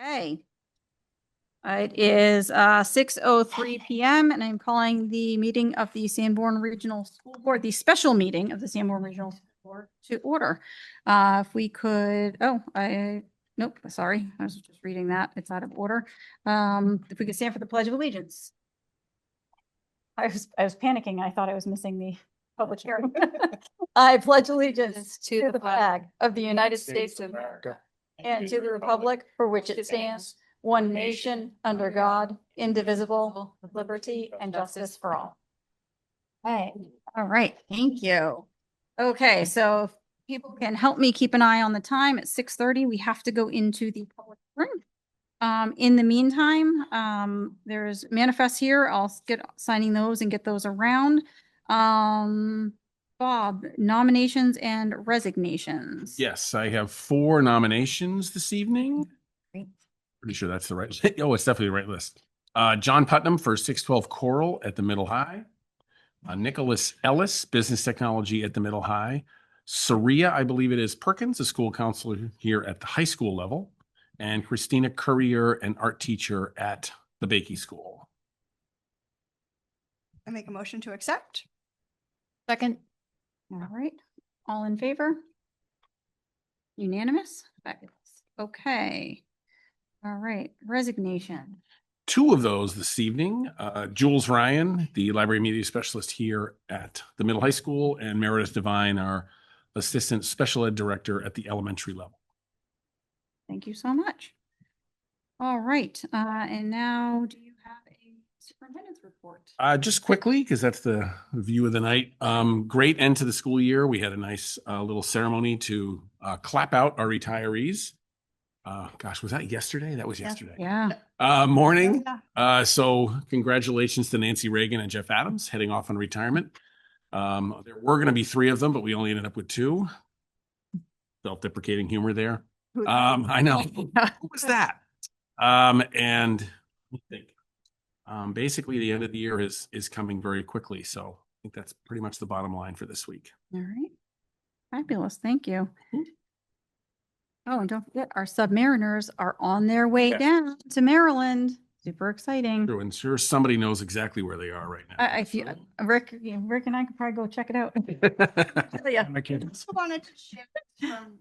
Okay. It is 6:03 p.m. and I'm calling the meeting of the Sanborn Regional School Board, the special meeting of the Sanborn Regional School Board to order. If we could, nope, sorry. I was just reading that. It's out of order. If we could stand for the Pledge of Allegiance. I was panicking. I thought I was missing the public hearing. I pledge allegiance to the flag of the United States of America and to the republic for which it stands, one nation, under God, indivisible, with liberty and justice for all. Hey, all right, thank you. Okay, so if people can help me keep an eye on the time at 6:30, we have to go into the public room. In the meantime, there's manifests here. I'll get signing those and get those around. Bob, nominations and resignations. Yes, I have 4 nominations this evening. Great. Pretty sure that's the right list. Oh, it's definitely the right list. John Putnam for 612 Choral at the Middle High. Nicholas Ellis, Business Technology at the Middle High. Saria, I believe it is Perkins, a school counselor here at the high school level. And Christina Courier, an art teacher at the Bakey School. I make a motion to accept. Second. All right. All in favor? Unanimous? Okay. All right. Resignation. 2 of those this evening. Jules Ryan, the library media specialist here at the middle high school, and Meredith Devine, our assistant special ed director at the elementary level. Thank you so much. All right. And now do you have a superintendent's report? Just quickly, because that's the view of the night. Great end to the school year. We had a nice little ceremony to clap out our retirees. Gosh, was that yesterday? That was yesterday. Yeah. Morning. So congratulations to Nancy Reagan and Jeff Adams heading off on retirement. There were going to be 3 of them, but we only ended up with 2. Self-deprecating humor there. I know. Who was that? And I think basically the end of the year is coming very quickly. So I think that's pretty much the bottom line for this week. All right. Fabulous. Thank you. Oh, and don't forget, our submariners are on their way down to Maryland. Super exciting. True, and sure somebody knows exactly where they are right now. I feel Rick and I could probably go check it out. Yeah. My kids. I also wanted to share from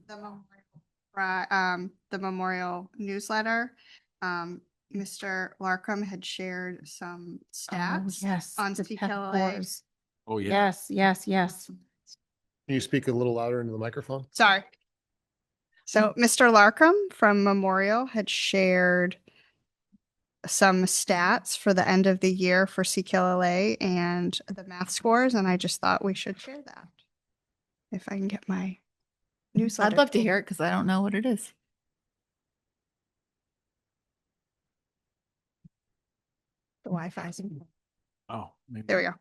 the memorial newsletter. Mr. Larkham had shared some stats on the pet CKLA. wars. Oh yeah. Yes. Can you speak a little louder into the microphone? Sorry. So Mr. Larkham from Memorial had shared some stats for the end of the year for CKLA and the math scores, and I just thought we should share that. If I can get my newsletter. I'd love to hear it because I don't know what it is. The Wi-Fi. Oh, maybe. There we go.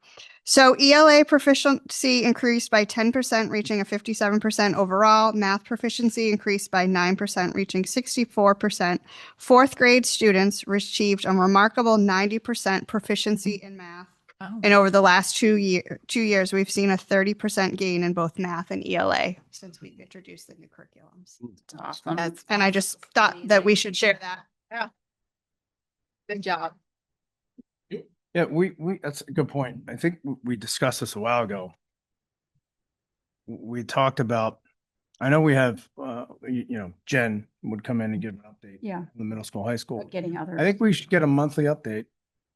So ELA proficiency increased by 10%, reaching a 57% overall. Math proficiency increased by 9%, reaching 64%. 4th grade students achieved a remarkable 90% proficiency in math. Oh. And over the last 2 years, we've seen a 30% gain in both math and ELA since we've introduced the new curriculums. Awesome. And I just thought that we should share that. Yeah. Good job. Yeah, we that's a good point. I think we discussed this a while ago. We talked about, I know we have, Jen would come in and give an update. Yeah. On the middle school, high school. Getting others. I think we should get a monthly update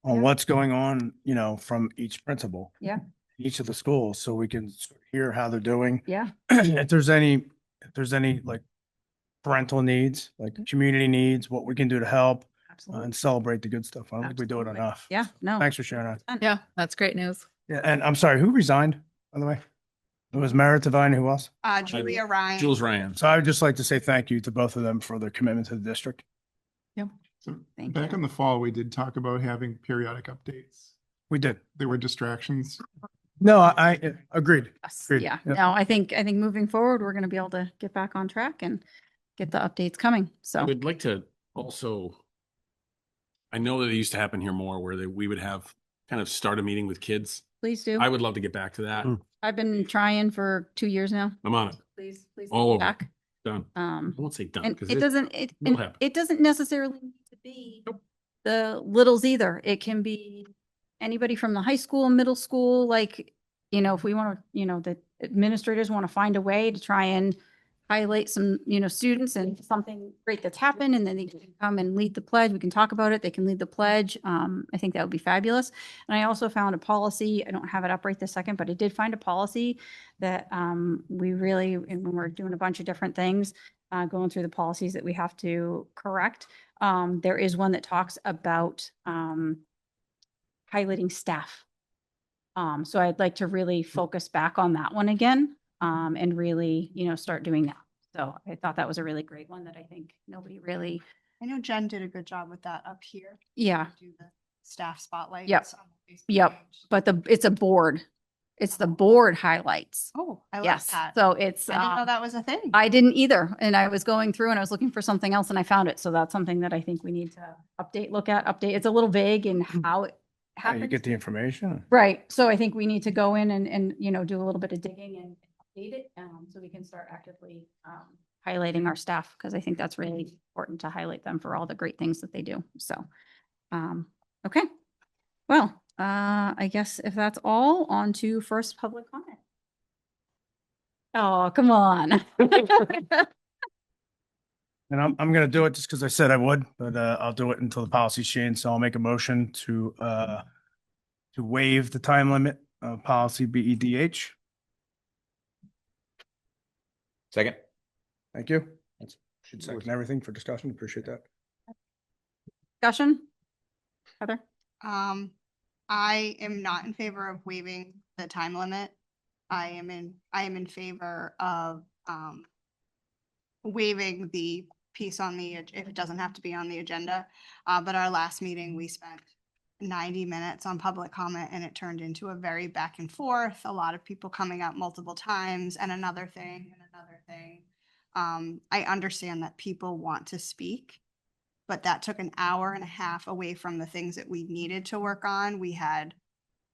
on Yeah. what's going on, from each principal. Yeah. Each of the schools, so we can hear how they're doing. Yeah. If there's any like parental needs, like community needs, what we can do to help. Absolutely. And celebrate the good stuff. I don't think we do it Absolutely. enough. Yeah. No. Thanks for sharing that. Yeah, that's great news. Yeah, and I'm sorry, who resigned, by the way? It was Meredith Devine, who else? Julia Ryan. Jules Ryan. So I would just like to say thank you to both of them for their commitment to the district. So Thank back you. in the fall, we did talk about having periodic updates. We did. There were distractions. No, I agreed. Yes. Agreed. Yeah. Yep. No, I think moving forward, we're going to be able to get back on track and get the updates coming. I So would like to also, I know that it used to happen here more where we would have kind of start a meeting with kids. please do. I would love to get back to that. Mm. I've been trying for 2 years now. I'm on it. Please All get over. back. Done. I won't say done. And 'cause it doesn't, it, will and happen. it doesn't necessarily need to be the littles either. It can be anybody from the high school, middle school, like, if we want to, the administrators want to find a way to try and highlight some, students and something great that's happened, and then they can come and lead the pledge. We can talk about it. They can lead the pledge. I think that would be fabulous. And I also found a policy. I don't have it up right this second, but I did find a policy that we really, and when we're doing a bunch of different things, going through the policies that we have to correct. There is one that talks about highlighting staff. So I'd like to really focus back on that one again, and really, start doing that. So I thought that was a really great one that I think nobody really, I know Jen did a good job with that up here. yeah, Do the staff spotlights. Yep. on the Facebook Yep. page. but it's a board. It's the board highlights. Oh, I like Yes. that. So it's, I didn't know that was a thing. I didn't either. And I was going through and I was looking for something else and I found it. So that's something that I think we need to update. It's a little vague in how it How you happens. get the information. Right. So I think we need to go in and, do a little bit of digging and update it, so we can start actively, highlighting our staff, because I think that's really important to highlight them for all the great things that they do. So, okay. Well, I guess if that's all, on to first public comment. Oh, come on. And I'm gonna do it just because I said I would, but I'll do it until the policy's changed. So I'll make a motion to waive the time limit of policy BEDH. Second. Thank you. Should second everything for discussion. Appreciate that. Discussion? Heather? I am not in favor of waiving the time limit. I am in favor of, waiving the piece on the, if it doesn't have to be on the agenda. But our last meeting, we spent 90 minutes on public comment and it turned into a very back and forth, a lot of people coming up multiple times and another thing and another thing. I understand that people want to speak, but that took an hour and a half away from the things that we needed to work on. We had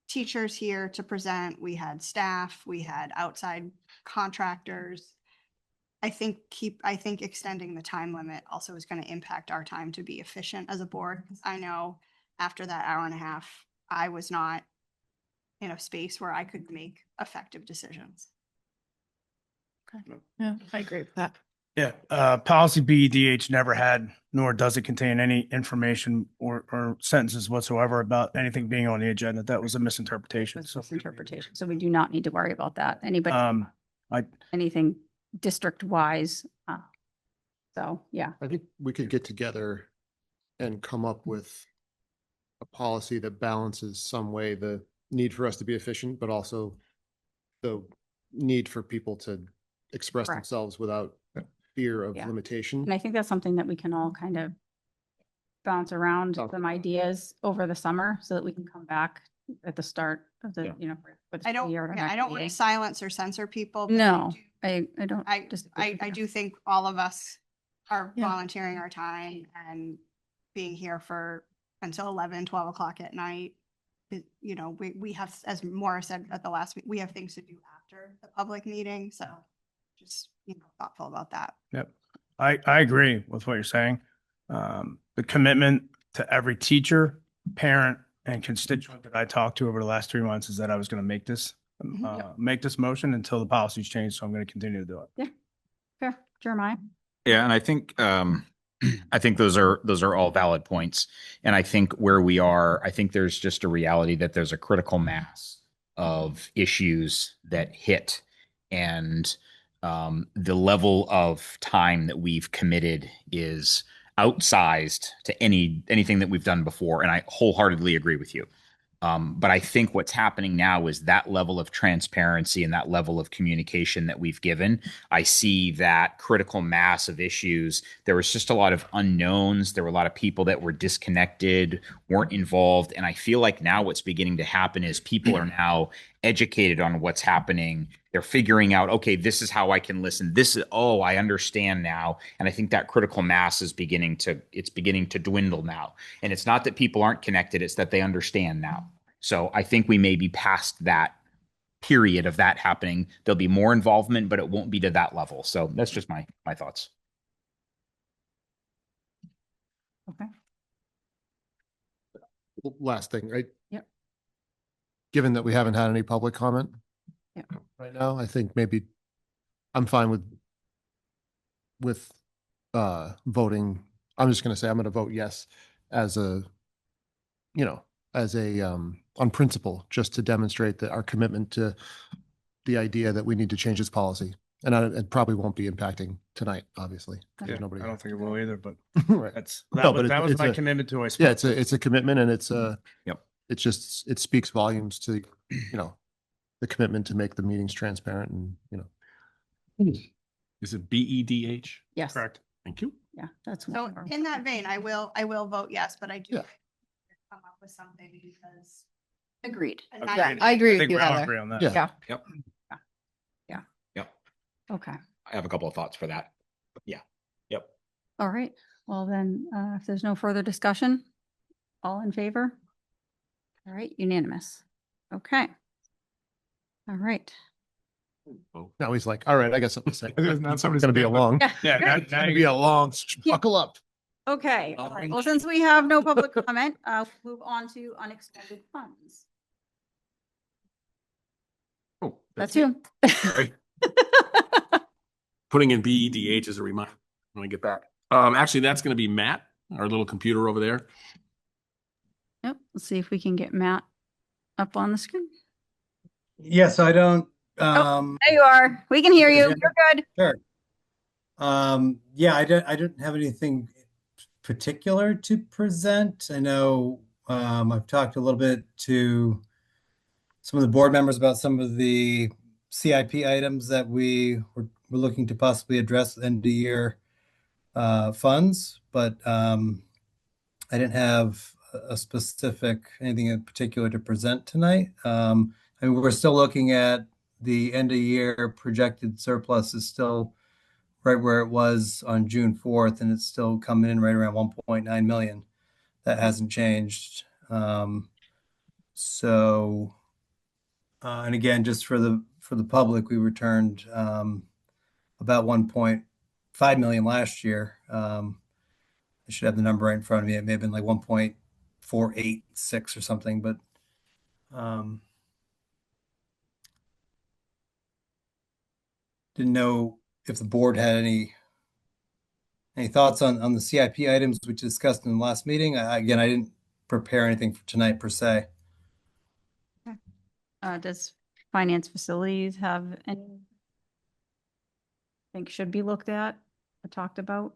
teachers here to present, we had staff, we had outside contractors. I think extending the time limit also is going to impact our time to be efficient as a board. 'Cause I know after that hour and a half, I was not in a space where I could make effective decisions. Yeah, I agree with that. Yeah, policy BEDH never had, nor does it contain any information or sentences whatsoever about anything being on the agenda. That was a misinterpretation. So, Misinterpretation. So we do not need to worry about that. Anybody, anything district wise. So, yeah. I think we could get together and come up with a policy that balances some way the need for us to be efficient, but also the need for people to express Correct. themselves without fear of Yeah. limitation. And I think that's something that we can all kind of bounce around Oh. some ideas over the summer so that we can come back at the start of the, Yeah. for the I don't, year. I don't want to silence or censor people. but No, I do- I don't. I do think all of us are Yeah. volunteering our time and being here for until 11, 12 o'clock at night. We have, as Maura said at the last, we have things to do after the public meeting, so just, thoughtful about that. yep, I agree with what you're saying. The commitment to every teacher, parent, and constituent that I talked to over the last 3 months is that I was going to make this motion until the policies change. So I'm going to continue to do it. Fair. Jeremiah? Yeah, and I think I think those are all valid points. And I think where we are, I think there's just a reality that there's a critical mass of issues that hit, and the level of time that we've committed is outsized to anything that we've done before. And I wholeheartedly agree with you. But I think what's happening now is that level of transparency and that level of communication that we've given. I see that critical mass of issues. There was just a lot of unknowns. There were a lot of people that were disconnected, weren't involved. And I feel like now what's beginning to happen is people are now educated on what's happening. They're figuring out, okay, this is how I can listen. I understand now. And I think that critical mass is beginning to dwindle now. And it's not that people aren't connected, it's that they understand now. So I think we may be past that period of that happening. There'll be more involvement, but it won't be to that level. So that's just my thoughts. Okay. Last thing, right? Yep. Given that we haven't had any public comment. Yep. Right now, I think maybe I'm fine with voting. I'm just gonna say I'm gonna vote yes as a, as a on principle, just to demonstrate that our commitment to the idea that we need to change this policy. And it probably won't be impacting tonight, obviously. 'cause Yeah, there's nobody I here. don't think it will either, but Right. that's, No, but that was it's my a- commitment to. Yeah, it's a commitment, and it's Yep. it's just, it speaks volumes to, the commitment to make the meetings transparent and, Is it BEDH? Yes. Correct. Thank you. Yeah, that's. So one. in that vein, I will vote yes, but I do Yeah. come up with something because. Agreed. a Okay. night- I agree I with think you, we all Heather. agree on that. Yeah. Yeah. Okay. I have a couple of thoughts for that. Yeah. Yep. All right. Well, then, if there's no further discussion, all in favor? All right, unanimous. Okay. All right. now he's like, all right, I guess I'm saying. There's not It's somebody's gonna be a gonna- long, Yeah, Great. now, now gonna you be a long, buckle up. Okay. All right. Well, since we have no public comment, I'll move on to unexpended funds. Oh, That's it. you. Sorry. Putting in BEDH as a reminder when I get back. Actually, that's going to be Matt, our little computer over there. Yep. Let's see if we can get Matt up on the screen. Yes, I don't, There you are. We can hear you. Yeah. You're good. sure. Yeah, I don't have anything particular to present. I know, I've talked a little bit to some of the board members about some of the CIP items that we're looking to possibly address end of year funds, but I didn't have a specific, anything in particular to present tonight. I mean, we're still looking at the end of year projected surplus is still right where it was on June 4th, and it's still coming in right around 1.9 million. That hasn't changed. And again, just for the public, we returned about 1.5 million last year. I should have the number right in front of me. It may have been like 1.486 or something, but didn't know if the board had any thoughts on the CIP items we discussed in the last meeting. Again, I didn't prepare anything for tonight per se. Does finance facilities have any? Think should be looked at or talked about?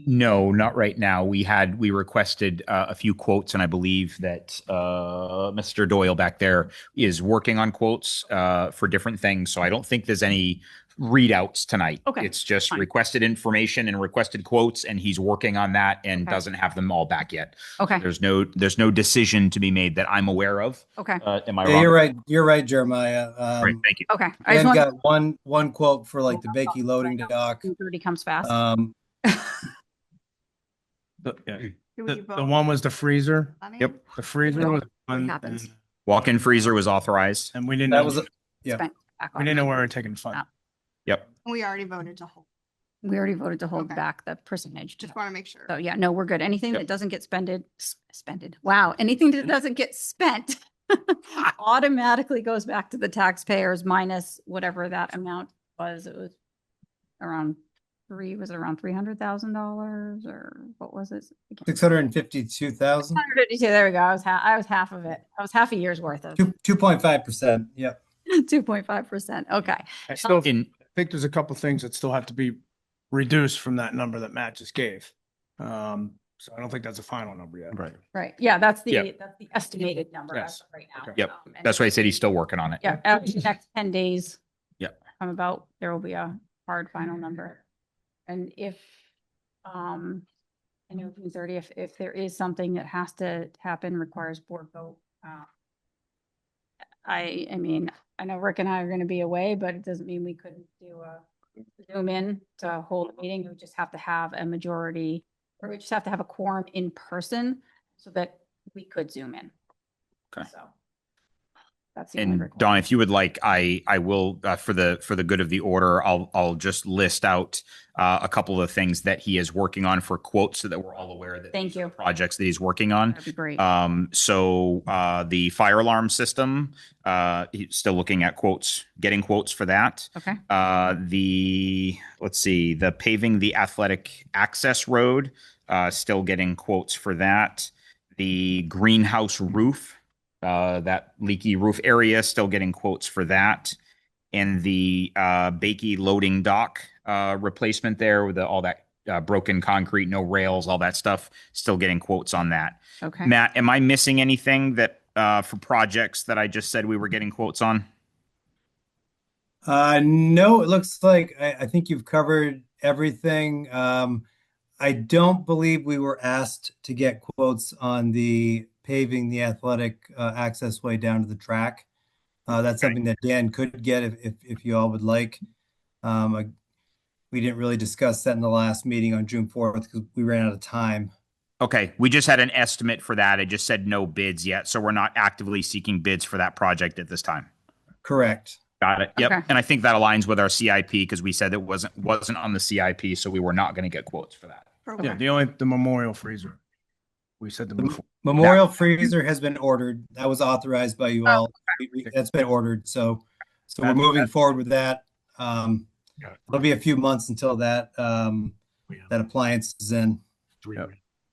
No, not right now. We requested a few quotes, and I believe that Mr. Doyle back there is working on quotes for different things. So I don't think there's any readouts tonight. Okay, It's just fine. requested information and requested quotes, and he's working on that and Okay. doesn't have them all back yet. Okay, There's no decision to be made that I'm aware of. okay, Am I Yeah, wrong? you're right. You're right, Jeremiah. Great, thank you. okay. I just And want. got one quote for like the Bakey loading dock. 2:30 comes fast. The one was the freezer. Yep. The freezer was What one, happens? Walk-in freezer was authorized. and we didn't That know, was, yeah. Spent back we on didn't that. know where we were taking funds. Yep. We already voted to hold. We already voted to hold Okay. back the percentage. Just want to make sure. So yeah, no, we're good. Anything Yep. that doesn't get spended. Wow, anything that doesn't get spent automatically goes back to the taxpayers minus whatever that amount was. It was around was it around $300,000 or what was it? I can't- 652,000, 152. There we go. I was half of it. I was half a year's worth of 2.5%. Yep. 2.5%. Okay. I still In think there's a couple things that still have to be reduced from that number that Matt just gave. So I don't think that's a final number yet. Right. Right. Yeah, that's the Yep. estimated number Yes. as of right now. Okay. Yep. And That's why I said he's still working on it. yeah, after the next 10 days. Yep. There will be a hard final number. And if, I know June 30th, if there is something that has to happen, requires board vote. I mean, I know Rick and I are going to be away, but it doesn't mean we couldn't do a Zoom in to hold a meeting. We just have to have a majority, or we just have to have a quorum in person so that we could Zoom in. Okay. So. That's the only And request. Don, if you would like, I will, for the good of the order, I'll just list out a couple of things that he is working on for quotes so that we're all aware that Thank these are you. the projects that he's working on. That'd be great. So the fire alarm system, he's still looking at quotes, getting quotes for that. Okay. Let's see, the paving the athletic access road, still getting quotes for that. The greenhouse roof, that leaky roof area, still getting quotes for that. And the Bakey loading dock replacement there with all that broken concrete, no rails, all that stuff, still getting quotes on that. Okay. Matt, am I missing anything that for projects that I just said we were getting quotes on? No, it looks like I think you've covered everything. I don't believe we were asked to get quotes on the paving the athletic access way down to the track. That's something that Dan could get if you all would like. We didn't really discuss that in the last meeting on June 4th because we ran out of time. Okay, we just had an estimate for that. It just said no bids yet, so we're not actively seeking bids for that project at this time. Correct. Got it. Yep. Okay. And I think that aligns with our CIP because we said it wasn't on the CIP, so we were not going to get quotes for that. Yeah, the memorial freezer. We said the before. Memorial freezer has been ordered. That was authorized by you all. That's been ordered. So we're moving forward with that. It'll be a few months until that appliance is in. Yep.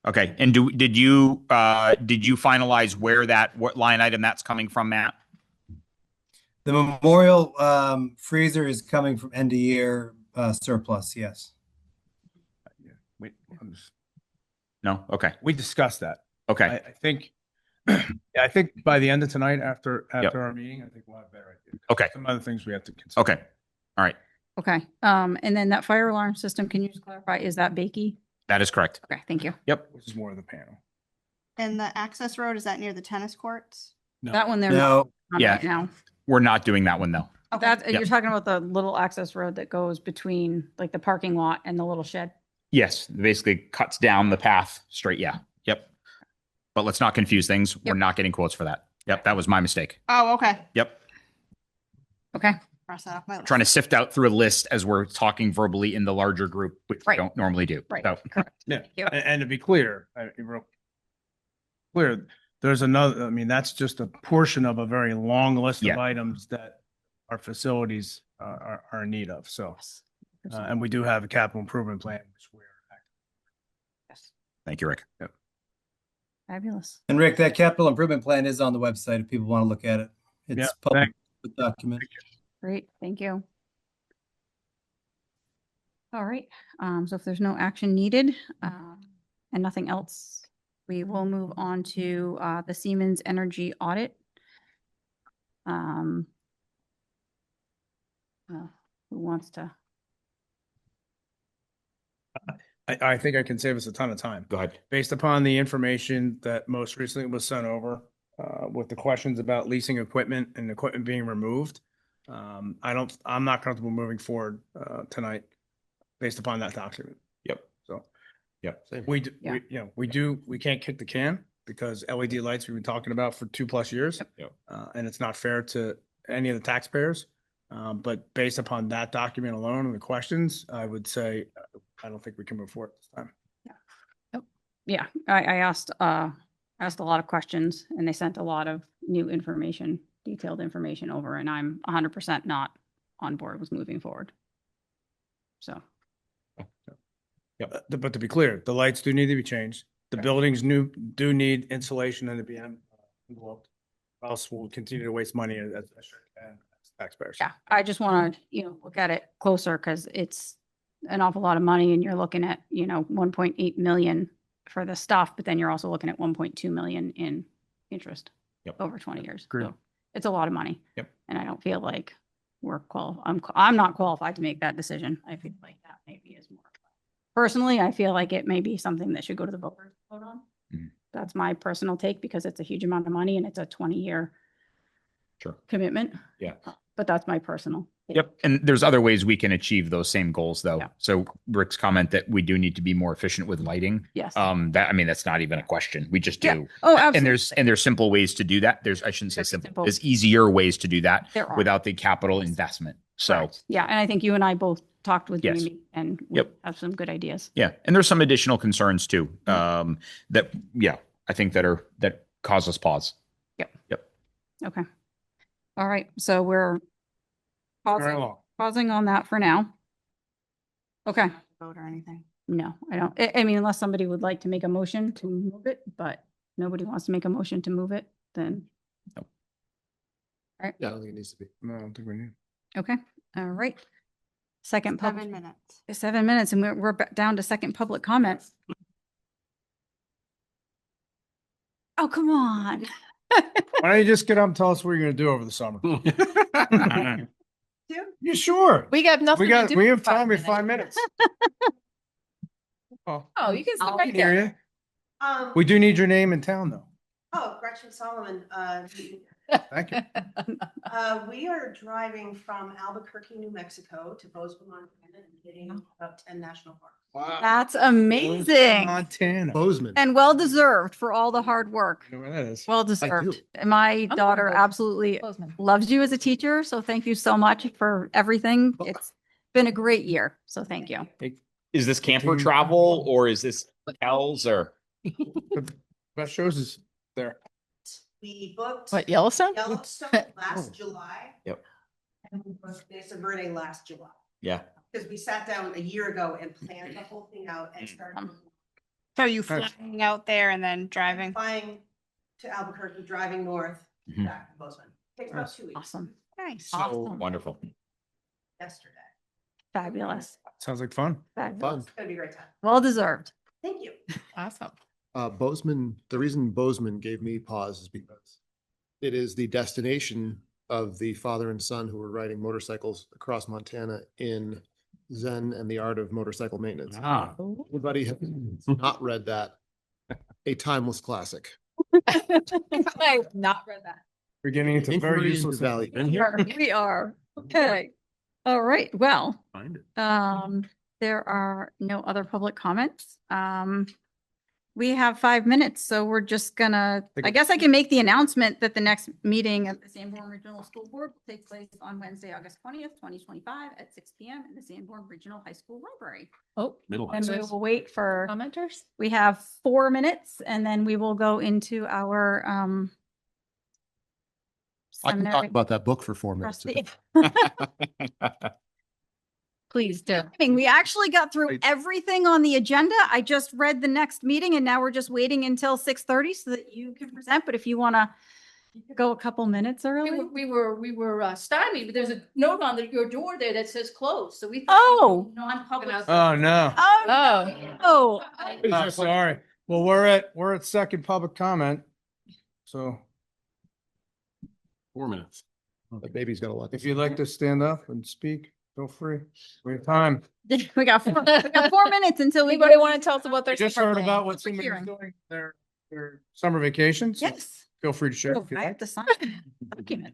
Okay. And did you finalize what line item that's coming from, Matt? The memorial freezer is coming from end of year surplus. Yes. No. Okay. We discussed that. Okay. I think, yeah, I think by the end of tonight, after Yep. our meeting, I think we'll have a better idea. Okay. Some other things we have to consider. Okay. All right. Okay. And then that fire alarm system, can you just clarify, is that Bakey? That is correct. Okay, thank you. Yep. Which is more of the panel. And the access road, is that near the tennis courts? No. That one they're No, not on Yeah. right now. We're not doing that one though. That's, Yep. you're talking about the little access road that goes between like the parking lot and the little shed? Yes. Basically cuts down the path straight. Yeah. Yep. But let's not confuse things. We're Yep. not getting quotes for that. Yep. That was my mistake. Oh, okay. Yep. Okay, Cross that off my list. Trying to sift out through a list as we're talking verbally in the larger group, which we Right. don't normally do. right, So, correct. Yeah. Thank you. And to be clear, there's another, I mean, that's just a portion of a very long list Yeah. of items that our facilities are in need of. So, and we do have a capital improvement plan, which we're Yes. thank you, Rick. Fabulous. and Rick, that capital improvement plan is on the website if people want to look at it. It's Yeah, public document. Great, thank you. All right, so if there's no action needed, and nothing else, we will move on to, the Siemens Energy audit. Who wants to? I think I can save us a ton of time. Go ahead. Based upon the information that most recently was sent over, with the questions about leasing equipment and equipment being removed, I'm not comfortable moving forward, tonight based upon that document. Yep. So Yep. we can't kick the can because LED lights we've been talking about for 2+ years. Yep. And it's not fair to any of the taxpayers. But based upon that document alone and the questions, I would say, I don't think we can move forward this time. Yeah, I asked a lot of questions and they sent a lot of new information, detailed information over, and I'm 100% not on board with moving forward. So, But to be clear, the lights do need to be changed. The buildings do need insulation and to be enveloped. Or else we'll continue to waste money as taxpayers. yeah, I just want to, look at it closer because it's an awful lot of money and you're looking at, 1.8 million for the stuff, but then you're also looking at 1.2 million in interest Yep. over 20 years. Agreed. So it's a lot of money. Yep. And I don't feel like I'm not qualified to make that decision. I feel like that maybe is more. Personally, I feel like it may be something that should go to the voters to vote on. Mhm. That's my personal take because it's a huge amount of money and it's a 20-year Sure. commitment. Yeah. But that's my personal Yep. And there's other ways we can achieve those same goals though. Yeah. So Rick's comment that we do need to be more efficient with lighting. Yes. That's not even a question. We just Yeah. do. Oh, And absolutely. there's simple ways to do that. I shouldn't say Very simple. simple. There's easier ways to do that There are. without the capital investment. So Correct. Yeah, and I think you and I both talked with Yes. Jamie and we Yep. have some good ideas. yeah. And there's some additional concerns too. That I think that cause us pause. Okay. All right, so we're Very long. pausing on that for now. Okay, Vote or anything. no, I don't, I mean, unless somebody would like to make a motion to move it, but nobody wants to make a motion to move it, then. Yeah, I don't think it needs to be. No, I don't think we need. Okay, all right. Second public, 7 minutes. 7 minutes and we're down to second public comment. Oh, come on. Why don't you just get up and tell us what you're gonna do over the summer? You sure? We got nothing to do. We have in 5 time in 5 minutes. Oh, Oh, you can sit I'll right hear there. you. We do need your name in town though. Gretchen Solomon. Thank you. We are driving from Albuquerque, New Mexico to Bozeman, Montana, and hitting about 10 national parks. Wow. That's amazing Montana. Bozeman. and well deserved for all the hard work. You know where that is? Well deserved. And my I'm daughter going absolutely Bozeman. loves you as a teacher, so thank you so much for everything. It's been a great year, so thank you. Is this camper travel or is this hotels or? The best shows is there. We booked What, Yellowstone? Yellowstone last July. Yep. And we booked Mesa Verde last July. Yeah. Because we sat down a year ago and planned the whole thing out and started So you Nice. flying out there and then driving? flying to Albuquerque, driving north, Mhm. back to Bozeman. Takes about 2 weeks. Awesome, Nice. Awesome. Wonderful. Yesterday. fabulous, Sounds like fun. fabulous. Fun. It's gonna be a great time. Well deserved. Thank you. Awesome. Bozeman, the reason Bozeman gave me pause is because it is the destination of the father and son who were riding motorcycles across Montana in Zen and the Art of Motorcycle Maintenance. Ah, Everybody has not read that. A timeless classic. I have not read that. We're getting into very Inquiry into useless. value. been here. We are, okay. All right, well, Find it. there are no other public comments. We have 5 minutes, so we're just gonna, I guess I can make the announcement that the next meeting of the Sanborn Regional School Board will take place on Wednesday, August 20th, 2025 at 6 p.m. in the Sanborn Regional High School Library. Oh, Middle. And we will wait for, commenters? we have 4 minutes and then we will go into our, I can talk seminary about that book for 4 minutes. trustee. Please do. I mean, we actually got through everything on the agenda. I just read the next meeting and now we're just waiting until 6:30 so that you can present. But if you want to go a couple minutes early. We were stymied, but there's a note on your door there that says closed, so we. Oh. Non-public. Oh, no. Oh, oh, Oh, sorry. Well, we're at second public comment. So 4 minutes. The baby's got a lot. if you'd like to stand up and speak, feel free. We have time. we got 4 minutes until we. Anybody want to tell us about their? I just summer heard plan? about what Public somebody's hearing. doing, their summer vacations. Yes. Feel free to share. Oh, if you I have like. to sign a document.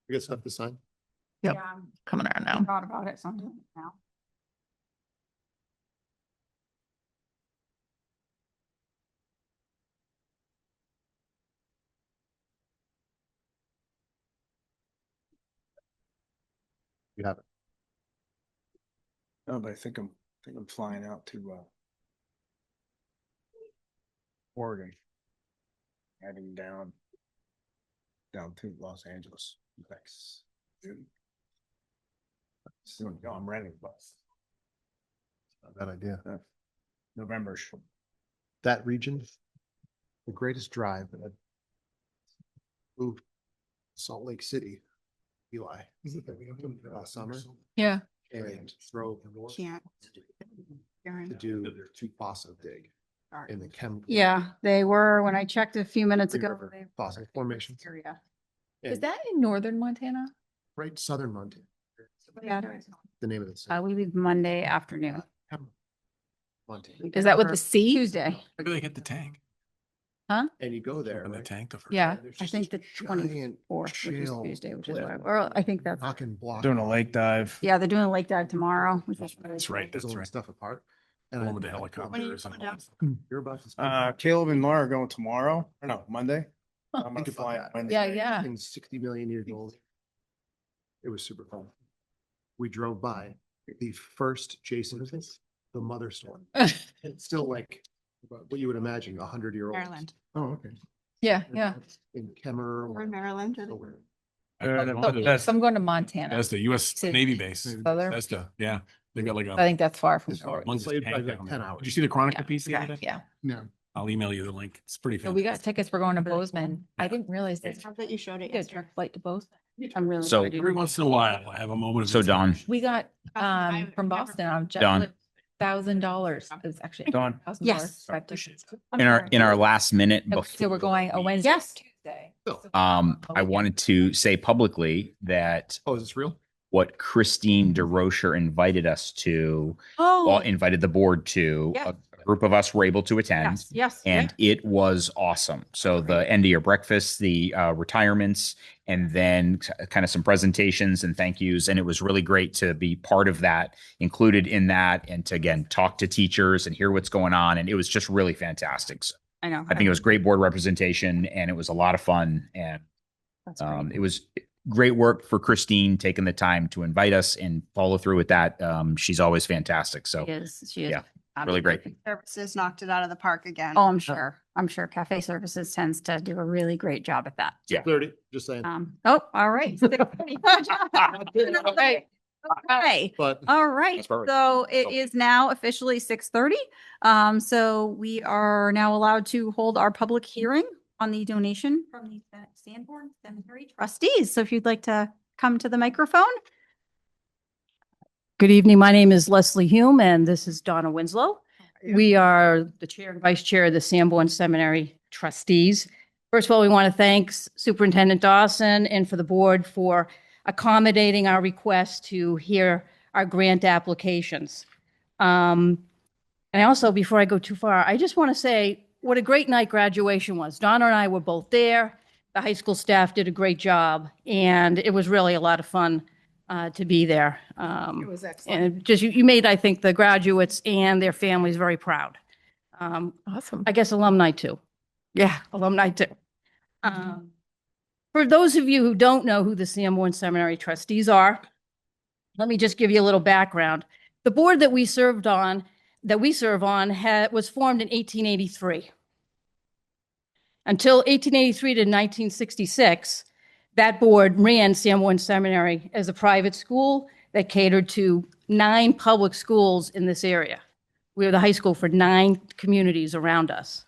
You got stuff to sign? Yep. Yeah, I'm Coming around now. thought about it, so I'm doing it now. You have it. No, but I think I'm flying out to Oregon. Heading down to Los Angeles next June. Soon, I'm renting a bus. Not a bad idea. November. That region, the greatest drive that I've moved Salt Lake City, Eli, last summer, Yeah. and drove north Can't. to do fossil dig in the chem. Yeah, they were, when I checked a few minutes Three ago. River they- Fossil formations. Area. Is And that in northern Montana? right southern Montana, Yeah, the name of the city. we leave Monday afternoon. Montana. Is that with the C? Tuesday. Where do they get the tank? And you go there, Open the right? tank the first. Yeah. There's I just think this the giant 24th, which is shale Tuesday, which is cliff why, or I think that's, knocking block. Doing a lake dive. yeah, they're doing a lake dive tomorrow, which is. That's right. That's Pulling right. stuff apart. The And one with the I told helicopters. her, and- You're about to. Caleb and Laura are going tomorrow, or no, Monday. I'm gonna Think about fly that. Wednesday. Yeah, yeah. In 60 million years old. It was super fun. We drove by the first Jason, the mother storm. It's still like what you would imagine, 100-year-old. Maryland. Oh, okay. Yeah, yeah. In Kemmer. We're in Maryland. somewhere. So I'm going to Montana. That's the US City. Navy base. Southern. That's the, yeah. They got like I a. think that's far from. It's far. Florida. one's It's like tank like down 10 there. hours. Did you see the Chronicle Yeah, piece the other okay, day? yeah. No. I'll email you the link. It's pretty So we got fantastic. tickets for going to Bozeman. I didn't realize that. That you showed it We got a direct flight to Bozeman. I'm really. So- sorry, Every dude. once in a while, I have a moment of. So Don, We got from Boston on Done. $1,000. It's actually Done. $1,000. Yes. Five tickets. I'm in our sorry. last minute So before. we're going a we- Wednesday. Yes. Tuesday. I wanted to say publicly that Oh, is this real? what Christine DeRocher invited us to, Oh, well, invited the board to, Yes. a group of us were able to attend. yes. And it was awesome. So the end of year breakfast, the retirements, and then kind of some presentations and thank yous. And it was really great to be part of that, included in that, and to again talk to teachers and hear what's going on. And it was just really fantastic. So I know. I think it was great board representation, and it was a lot of fun. And That's great. it was great work for Christine taking the time to invite us and follow through with that. She's always fantastic. So She is, she is. yeah, really great. Services knocked it out of the park again. Oh, I'm sure. I'm sure Cafe Services tends to do a really great job at that. Yeah. 30, just saying. Oh, all right. Okay. Okay. But All right, That's perfect. so it is now officially 6:30. So we are now allowed to hold our public hearing on the donation from the Sanborn Cemetery trustees. So if you'd like to come to the microphone. Good evening. My name is Leslie Hume and this is Donna Winslow. We are the chair and vice chair of the Sanborn Seminary trustees. First of all, we want to thank Superintendent Dawson and for the board for accommodating our request to hear our grant applications. And also, before I go too far, I just want to say what a great night graduation was. Donna and I were both there. The high school staff did a great job, and it was really a lot of fun to be there. It was excellent. And just you made, I think, the graduates and their families very proud. Awesome. I guess alumni too. Yeah, alumni too. For those of you who don't know who the Sanborn Seminary trustees are, let me just give you a little background. The board that we serve on was formed in 1883. Until 1883 to 1966, that board ran Sanborn Seminary as a private school that catered to 9 public schools in this area. We were the high school for 9 communities around us.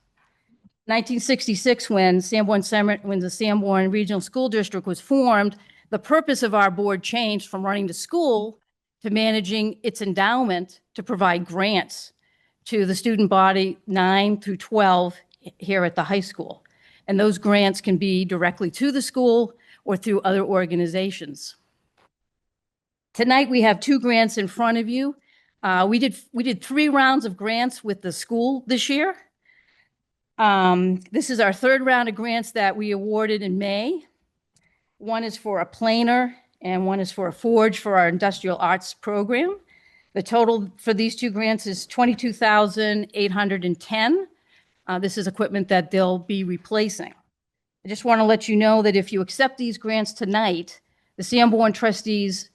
1966, when the Sanborn Regional School District was formed, the purpose of our board changed from running the school to managing its endowment to provide grants to the student body 9 through 12 here at the high school. And those grants can be directly to the school or through other organizations. Tonight, we have 2 grants in front of you. We did 3 rounds of grants with the school this year. This is our 3rd round of grants that we awarded in May. One is for a planer and one is for a forge for our industrial arts program. The total for these 2 grants is $22,810. This is equipment that they'll be replacing. I just want to let you know that if you accept these grants tonight, the Sanborn trustees'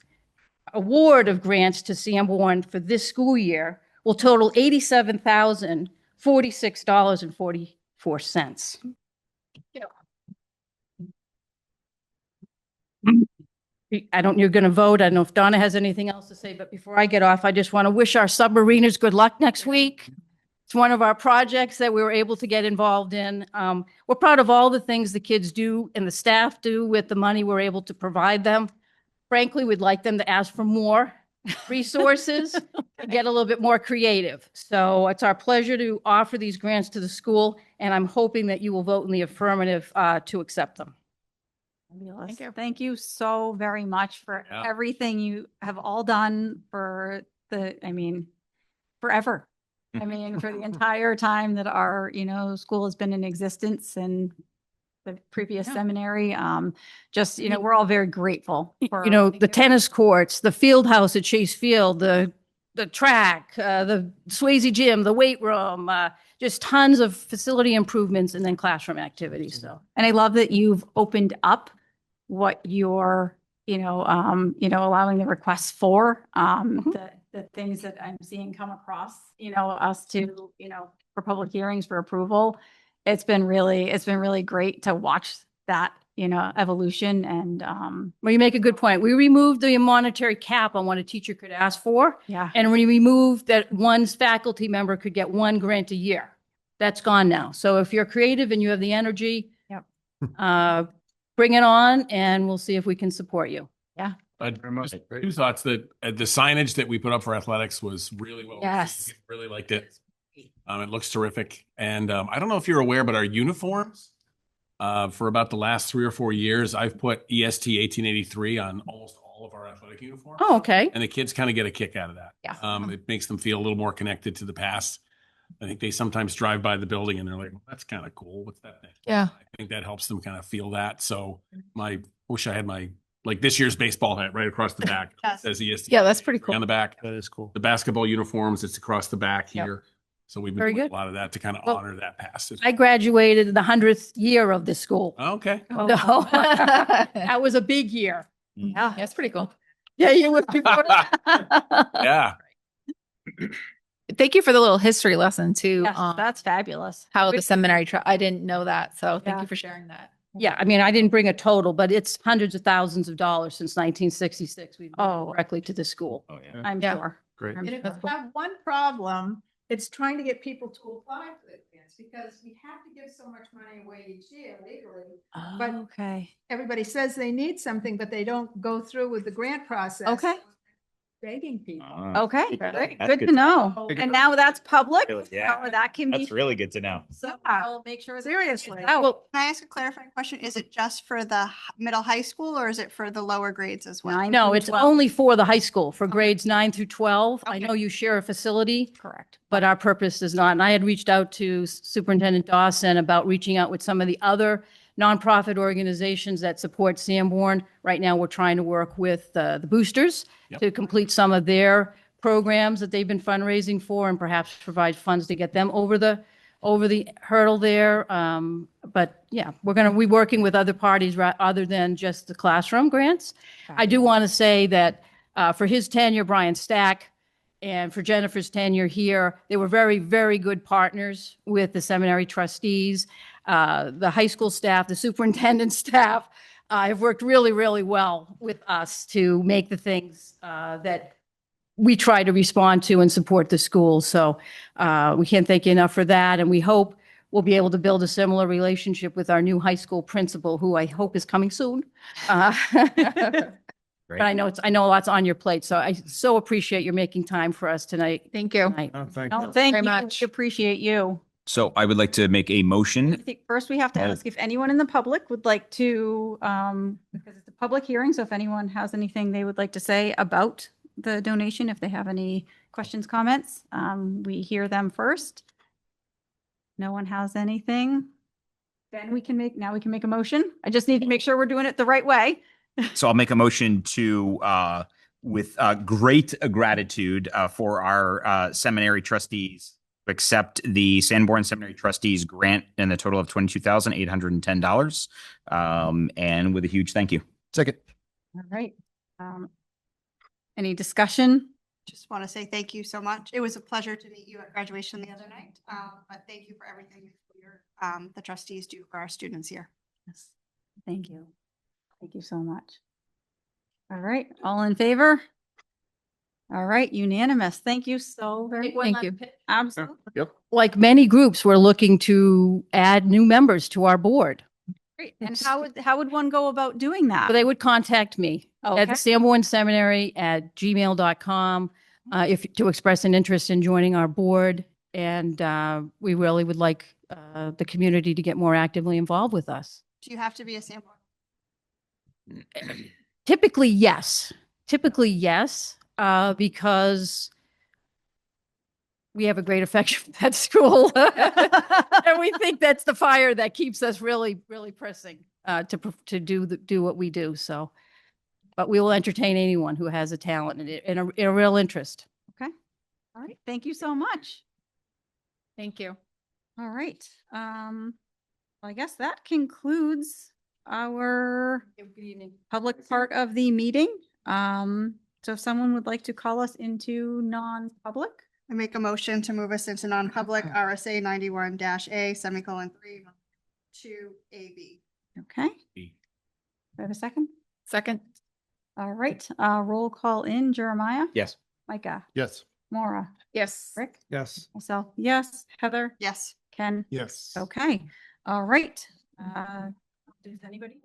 award of grants to Sanborn for this school year will total $87,046.44. You're going to vote. I don't know if Donna has anything else to say, but before I get off, I just want to wish our submariners good luck next week. It's one of our projects that we were able to get involved in. We're proud of all the things the kids do and the staff do with the money we're able to provide them. Frankly, we'd like them to ask for more resources and get a little bit more creative. So it's our pleasure to offer these grants to the school, and I'm hoping that you will vote in the affirmative to accept them. Thank you. Thank you so very much for Yeah. everything you have all done for forever. I mean, for the entire time that our, school has been in existence and the previous Yeah. seminary, just, we're all very grateful for. The tennis courts, the field house at Chase Field, the track, the Swayze gym, the weight room, just tons of facility improvements and then classroom activities. So, And I love that you've opened up what you're, allowing the requests for, the things that I'm seeing come across, us to, for public hearings for approval. It's been really great to watch that, evolution and, well, you make a good point. We removed the monetary cap on what a teacher could ask for. yeah. And we removed that one faculty member could get one grant a year. That's gone now. So if you're creative and you have the energy, Yep. Bring it on and we'll see if we can support you. Very much. Just two thoughts that the signage that we put up for athletics was really well. Yes. received. Really liked it. It looks terrific. And I don't know if you're aware, but our uniforms, for about the last 3 or 4 years, I've put EST 1883 on almost all of our athletic uniforms. Oh, okay. And the kids kind of get a kick out of that. Yeah. It makes them feel a little more connected to the past. I think they sometimes drive by the building and they're like, well, that's kind of cool. What's that thing? Yeah. I think that helps them kind of feel that. So wish I had like this year's baseball hat right across the back. Yes. It says EST. Yeah, that's pretty cool. On the back. That is cool. The basketball uniforms, it's across the back Yep. here. So we've been Very doing good. a lot of that to kind of Well, honor that past. I graduated the 100th year of this school. Okay. So that was a big year. Yeah, that's pretty cool. Yeah, you would before. Yeah. Thank you for the little history lesson too. Yes, that's fabulous. How the seminary, I didn't know that. So thank Yeah. you for sharing that. Yeah, I mean, I didn't bring a total, but it's hundreds of thousands of dollars since 1966. We've given directly to the school. Oh, yeah. I'm Yeah. sure. Great. I'm And if sure. we have one problem, it's trying to get people to apply for the grants because we have to give so much money away each year legally. But Okay. everybody says they need something, but they don't go through with the grant process. Okay. Begging people. Okay, That's great. good Good to know. know. And now that's public. Yeah. So that can be. really good to know. So I'll make sure. Seriously. Well, Can I ask a clarifying question? Is it just for the middle high school or is it for the lower grades as well? 9 No, through it's 12. only for the high school, for grades 9 through 12. I Okay. know you share a facility, Correct. but our purpose is not. And I had reached out to Superintendent Dawson about reaching out with some of the other nonprofit organizations that support Sanborn. Right now, we're trying to work with the boosters Yep. to complete some of their programs that they've been fundraising for and perhaps provide funds to get them over the hurdle there. But yeah, we're going to be working with other parties other than just the classroom grants. I do want to say that for his tenure, Brian Stack, and for Jennifer's tenure here, they were very, very good partners with the seminary trustees, the high school staff, the superintendent staff. Have worked really, really well with us to make the things that we try to respond to and support the schools. So we can't thank you enough for that. And we hope we'll be able to build a similar relationship with our new high school principal, who I hope is coming soon. But I know a lot's on your plate. So I so appreciate you making time for us tonight. Thank you. tonight. Oh, thank No, you. thank Very you. much. We appreciate you. So I would like to make a I motion. think first we have to Oh. ask if anyone in the public would like to, because it's a public hearing, so if anyone has anything they would like to say about the donation, if they have any questions, comments, we hear them first. No one has anything. Then we can make a motion. I just need to make sure we're doing it the right way. So I'll make a motion to, with great gratitude for our seminary trustees, accept the Sanborn Seminary Trustees grant in the total of $22,810. And with a huge thank you. Second. All right. Any discussion? Just want to say thank you so much. It was a pleasure to meet you at graduation the other night. But thank you for everything the trustees do for our students here. Yes. Thank you. Thank you so much. All right, all in favor? All right, unanimous. Thank you so very much. Thank you. Absolutely. Yep. Like many groups, we're looking to add new members to our board. Great. And how would one go about doing that? So they would contact me at Okay. the Sanborn Seminary at gmail.com if to express an interest in joining our board. And we really would like the community to get more actively involved with us. Do you have to be a Sanborn? Typically, yes. Because we have a great affection for that school. And we think that's the fire that keeps us really, really pressing to do what we do. So, but we will entertain anyone who has a talent and a real interest. Okay. All right. Thank you so much. Thank you. All right. I guess that concludes our public part of the meeting. So if someone would like to call us into non-public. I make a motion to move us into non-public RSA 91-A semicolon 3 to AB. Okay. Do I have a second? Second. All right. Roll call in Jeremiah, Yes. Micah, Yes. Maura, Yes. Rick, Yes. myself. Yes. Heather, Yes. Ken. Yes. Okay. All right. Does anybody